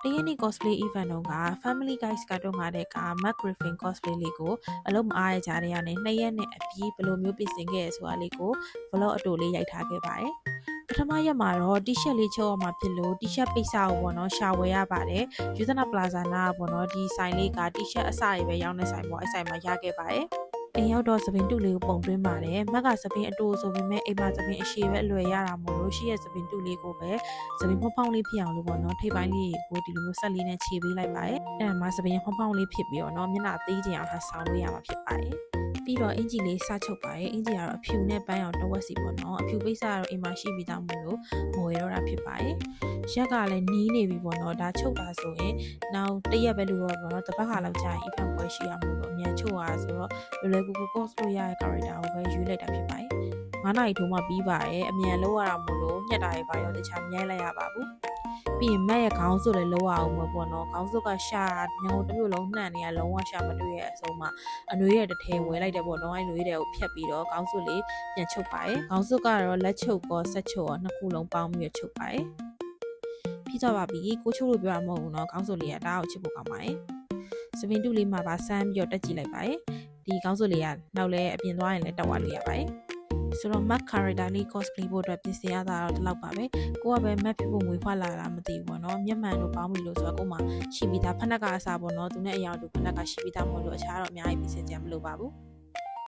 တရက်နေ့ cosplay event တော့က Family Guys ကတော့ငါတဲ့က Mark Griffin cosplay လေးကိုအလုံးမအားရကြတဲ့ကနေ2ရက်နဲ့အပြီးဘယ်လိုမျိုးပြင်ဆင်ခဲ့ရဆိုတာလေးကို vlog အတူလေးရိုက်ထားခဲ့ပါတယ်ပထမရက်မှာတော့ t-shirt လေးချုပ်အောင်မှာဖြစ်လို့ t-shirt ပိတ်စာကိုပေါ့နော်ရှာဝယ်ရပါတယ်ယူသနာပလာဇာနာကပေါ့နော်ဒီဆိုင်လေးက t-shirt အစတွေပဲရောင်းနေဆိုင်ပေါ့အဲ့ဆိုင်မှာရခဲ့ပါတယ်အိမ်ရောက်တော့သပင်တူလေးကိုပုံသွင်းပါတယ်မက်ကသပင်အတူဆိုပေမဲ့အိမ်မှာသပင်အရှိပဲအလွယ်ရတာမို့လို့ရှိရဲ့သပင်တူလေးကိုပဲသပင်ဖောင်းဖောင်းလေးဖြစ်အောင်လို့ပေါ့နော်ထိပ်ပိုင်းလေးကိုဒီလိုမျိုးဆက်လေးနဲ့ခြေပေးလိုက်ပါတယ်အဲ့ဒါမှသပင်ဖောင်းဖောင်းလေးဖြစ်ပြီးတော့နော်မျက်နှာသေးချင်အောင်ဆောင်းလို့ရမှာဖြစ်ပါတယ်ပြီးတော့အင်ဂျီလေးစချုပ်ပါတယ်အင်ဂျီကတော့အဖြူနဲ့ပန်းအောင်တစ်ဝက်စီပေါ့နော်အဖြူပိတ်စာကတော့အိမ်မှာရှိပြီးသားမို့လို့မဝယ်တော့တာဖြစ်ပါတယ်ရက်ကလည်းနီးနေပြီပေါ့နော်ဒါချုပ်တာဆိုရင်နောက်တစ်ရက်ပဲလို့တော့ပေါ့နော်တစ်ပတ်ခါလောက်ကြာရင် event ပွဲရှိရမို့လို့အမြန်ချုပ်ရဆိုတော့လွယ်ကူကူ course လို့ရတဲ့ character ကိုပဲရွေးလိုက်တာဖြစ်ပါတယ်9နာရီထိုးမှပြီးပါတယ်အမြန်လောက်ရတာမို့လို့ညက်တာတွေပါရောတခြားမရိုက်လိုက်ရပါဘူးပြီးရင်မက်ရဲ့ခေါင်းစွပ်လည်းလောရအောင်ပေါ့နော်ခေါင်းစွပ်ကရှာညောင်တစ်မျိုးလုံးနှံ့နေရလုံးဝရှာမတွေ့ရဲ့အဆုံးမှာအနှွေးရဲ့တစ်ထဲဝဲလိုက်တယ်ပေါ့နော်အဲ့နှွေးတွေကိုဖြတ်ပြီးတော့ခေါင်းစွပ်လေးပြန်ချုပ်ပါတယ်ခေါင်းစွပ်ကတော့လက်ချုပ်ကောဆက်ချုပ်ရောနှစ်ခုလုံးပေါင်းပြီးချုပ်ပါတယ်ပြီးတော့ပါပြီကိုချုပ်လို့ပြောတာမဟုတ်ဘူးနော်ခေါင်းစွပ်လေးကတအားကိုချစ်ဖို့ကောင်းပါတယ်စပင်တူလေးမှာပါဆမ်းပြီးတော့တက်ကြည့်လိုက်ပါတယ်ဒီခေါင်းစွပ်လေးကနောက်လဲအပြင်သွားရင်လည်းတက်သွားလို့ရပါတယ်ဆိုတော့ Mark character လေး cosplay ဖို့အတွက်ပြင်ဆင်ရတာတော့ဒီလောက်ပါပဲကိုကပဲ Mark ဖြစ်ဖို့ငွေခွက်လာတာမသိဘူးပေါ့နော်မျက်မှန်တို့ပေါင်းပြီလို့ဆိုတော့ကိုမှရှိပြီးသားဖက်နှက်ကအစားပေါ့နော်သူနဲ့အရောင်တူဖက်နှက်ကရှိပြီးသားမဟုတ်လို့အခြားတော့အများကြီးပြင်ဆင်ကြမလို့ပါဘူး